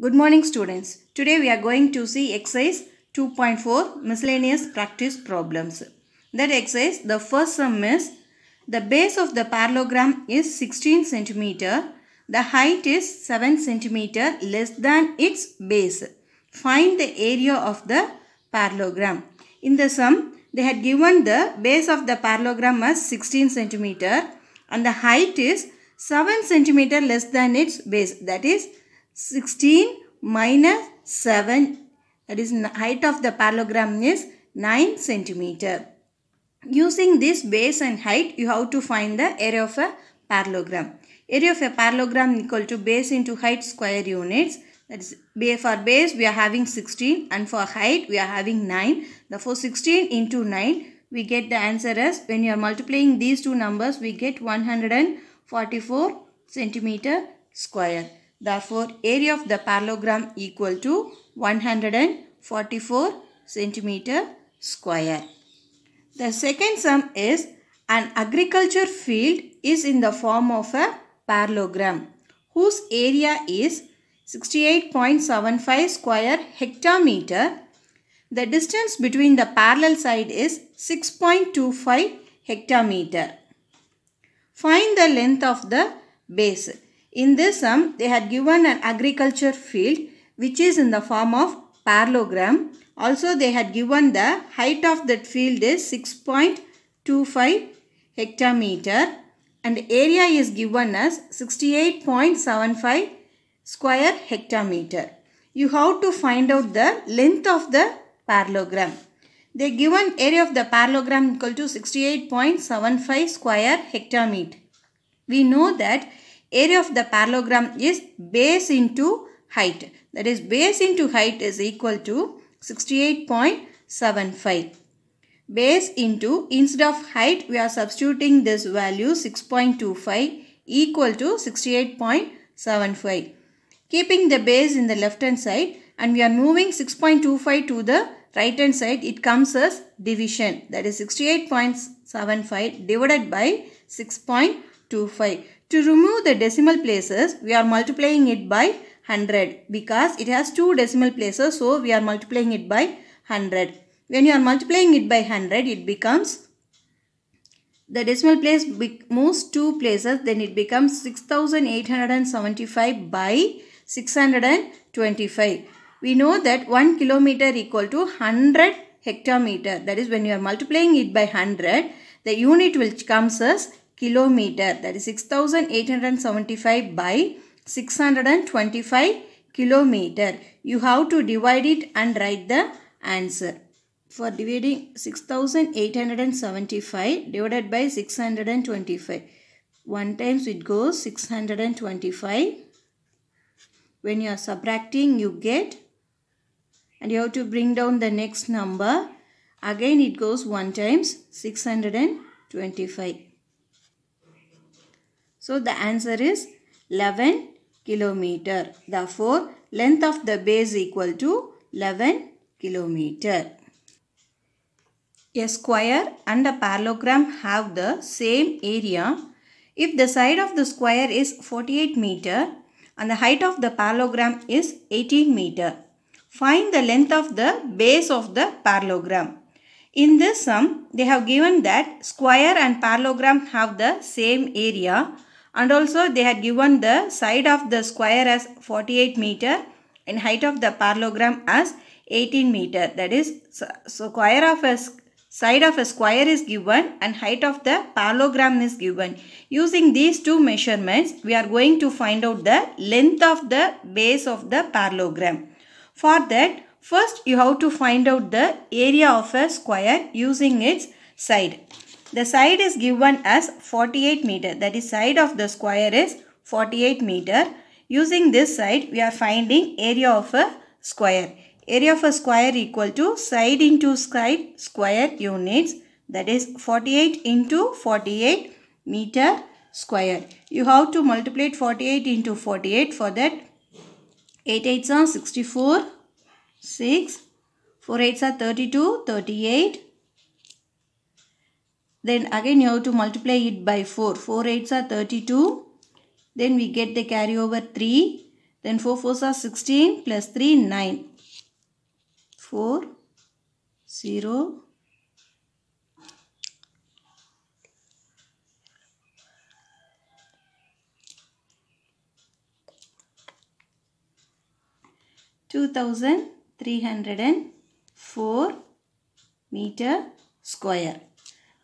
Good morning, students. Today we are going to see exercise 2.4 miscellaneous practice problems. That exercise, the first sum is the base of the parallelogram is 16 cm. The height is 7 cm less than its base. Find the area of the parallelogram. In the sum, they had given the base of the parallelogram as 16 cm and the height is 7 cm less than its base. That is 16 minus 7, that is height of the parallelogram is 9 cm. Using this base and height, you have to find the area of a parallelogram. Area of a parallelogram equal to base into height square units. That is, for base we are having 16 and for height we are having 9. Therefore 16 into 9, we get the answer as, when you are multiplying these two numbers, we get 144 centimeter square. Therefore, area of the parallelogram equal to 144 centimeter square. The second sum is, an agriculture field is in the form of a parallelogram whose area is 68.75 square hectameter. The distance between the parallel side is 6.25 hectameter. Find the length of the base. In this sum, they had given an agriculture field which is in the form of parallelogram. Also, they had given the height of that field is 6.25 hectameter and area is given as 68.75 square hectameter. You have to find out the length of the parallelogram. They given area of the parallelogram equal to 68.75 square hectameter. We know that area of the parallelogram is base into height. That is, base into height is equal to 68.75. Base into, instead of height, we are substituting this value 6.25 equal to 68.75. Keeping the base in the left hand side and we are moving 6.25 to the right hand side, it comes as division. That is 68.75 divided by 6.25. To remove the decimal places, we are multiplying it by 100 because it has two decimal places, so we are multiplying it by 100. When you are multiplying it by 100, it becomes, the decimal place moves two places, then it becomes 6875 by 625. We know that 1 kilometer equal to 100 hectameter. That is, when you are multiplying it by 100, the unit will comes as kilometer. That is 6875 by 625 kilometer. You have to divide it and write the answer. For dividing 6875 divided by 625, 1 times it goes 625. When you are subtracting, you get, and you have to bring down the next number. Again it goes 1 times 625. So the answer is 11 kilometer. Therefore, length of the base equal to 11 kilometer. A square and a parallelogram have the same area if the side of the square is 48 meter and the height of the parallelogram is 18 meter. Find the length of the base of the parallelogram. In this sum, they have given that square and parallelogram have the same area, and also they had given the side of the square as 48 meter and height of the parallelogram as 18 meter. That is, side of a square is given and height of the parallelogram is given. Using these two measurements, we are going to find out the length of the base of the parallelogram. For that, first you have to find out the area of a square using its side. The side is given as 48 meter. That is, side of the square is 48 meter. Using this side, we are finding area of a square. Area of a square equal to side into side square units. That is 48 into 48 meter square. You have to multiply 48 into 48. For that, 8 8s are 64, 6, 4 8s are 32, 38. Then again you have to multiply it by 4. 4 8s are 32. Then we get the carryover 3. Then 4 4s are 16 plus 3 9. 4 0 2304 meter square.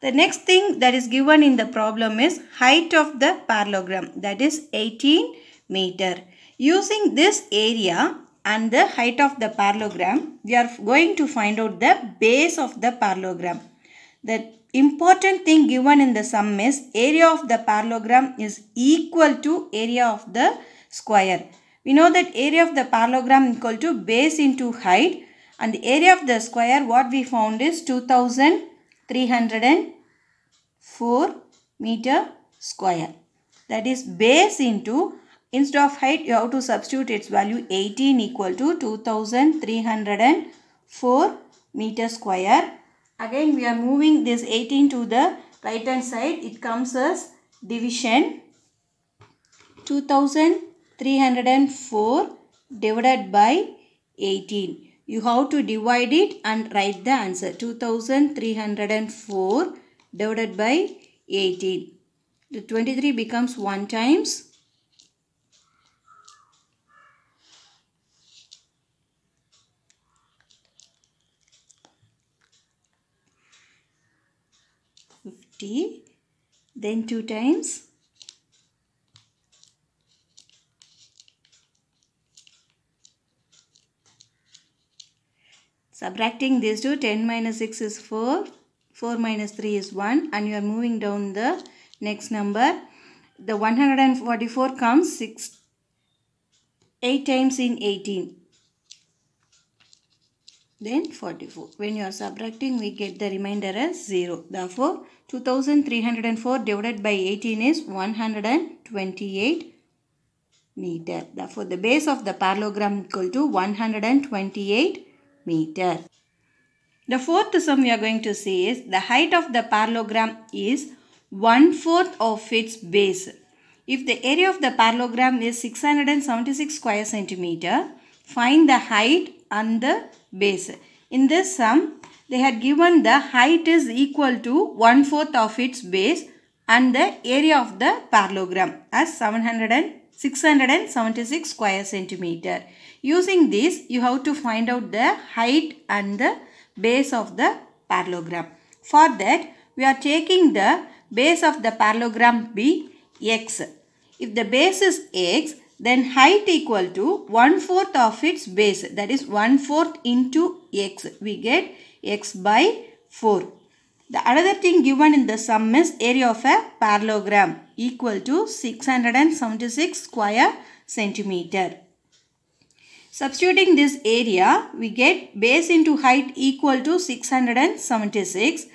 The next thing that is given in the problem is height of the parallelogram, that is 18 meter. Using this area and the height of the parallelogram, we are going to find out the base of the parallelogram. The important thing given in the sum is area of the parallelogram is equal to area of the square. We know that area of the parallelogram equal to base into height, and the area of the square what we found is 2304 meter square. That is base into, instead of height you have to substitute its value 18 equal to 2304 meter square. Again we are moving this 18 to the right hand side. It comes as division. 2304 divided by 18. You have to divide it and write the answer. 2304 divided by 18. The 23 becomes 1 times. 50. Then 2 times. Subtracting these two, 10 minus 6 is 4, 4 minus 3 is 1, and you are moving down the next number. The 144 comes 8 times in 18. Then 44. When you are subtracting, we get the remainder as 0. Therefore, 2304 divided by 18 is 128 meter. Therefore, the base of the parallelogram equal to 128 meter. The fourth sum we are going to see is the height of the parallelogram is 1/4 of its base. If the area of the parallelogram is 676 square centimeter, find the height and the base. In this sum, they had given the height is equal to 1/4 of its base and the area of the parallelogram as 676 square centimeter. Using this, you have to find out the height and the base of the parallelogram. For that, we are taking the base of the parallelogram be x. If the base is x, then height equal to 1/4 of its base. That is 1/4 into x. We get x by 4. The another thing given in the sum is area of a parallelogram equal to 676 square centimeter. Substituting this area, we get base into height equal to 676.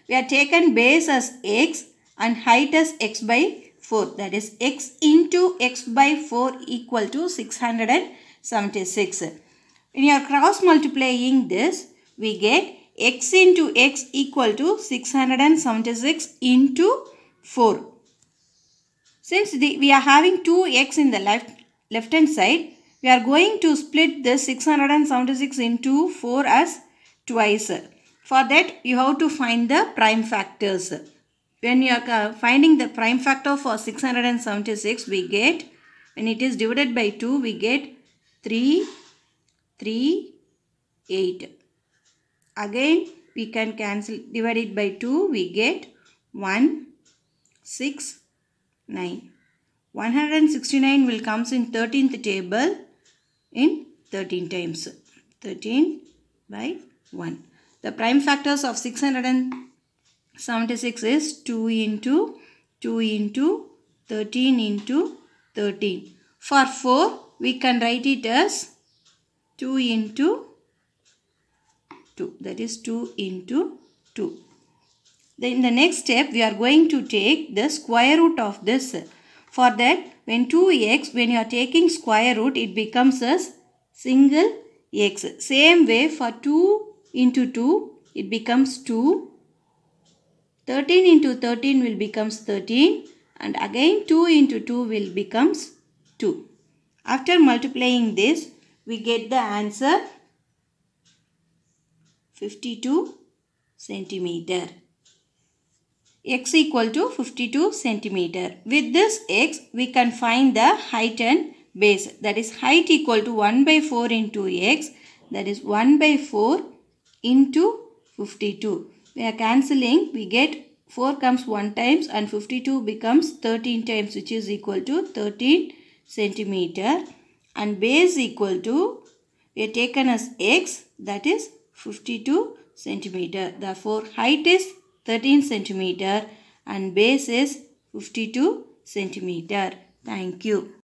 We are taken base as x and height as x by 4. That is x into x by 4 equal to 676. When you are cross multiplying this, we get x into x equal to 676 into 4. Since we are having 2x in the left hand side, we are going to split this 676 into 4 as twice. For that, you have to find the prime factors. When you are finding the prime factor for 676, we get, when it is divided by 2, we get 3, 3, 8. Again, we can cancel, divide it by 2, we get 1, 6, 9. 169 will comes in 13th table in 13 times. 13 by 1. The prime factors of 676 is 2 into 2 into 13 into 13. For 4, we can write it as 2 into 2. That is 2 into 2. Then in the next step, we are going to take the square root of this. For that, when 2x, when you are taking square root, it becomes as single x. Same way for 2 into 2, it becomes 2. 13 into 13 will becomes 13. And again 2 into 2 will becomes 2. After multiplying this, we get the answer 52 centimeter. X equal to 52 centimeter. With this x, we can find the height and base. That is height equal to 1 by 4 into x. That is 1 by 4 into 52. We are cancelling. We get 4 comes 1 times and 52 becomes 13 times, which is equal to 13 centimeter. And base equal to, we are taken as x, that is 52 centimeter. Therefore, height is 13 centimeter and base is 52 centimeter. Thank you.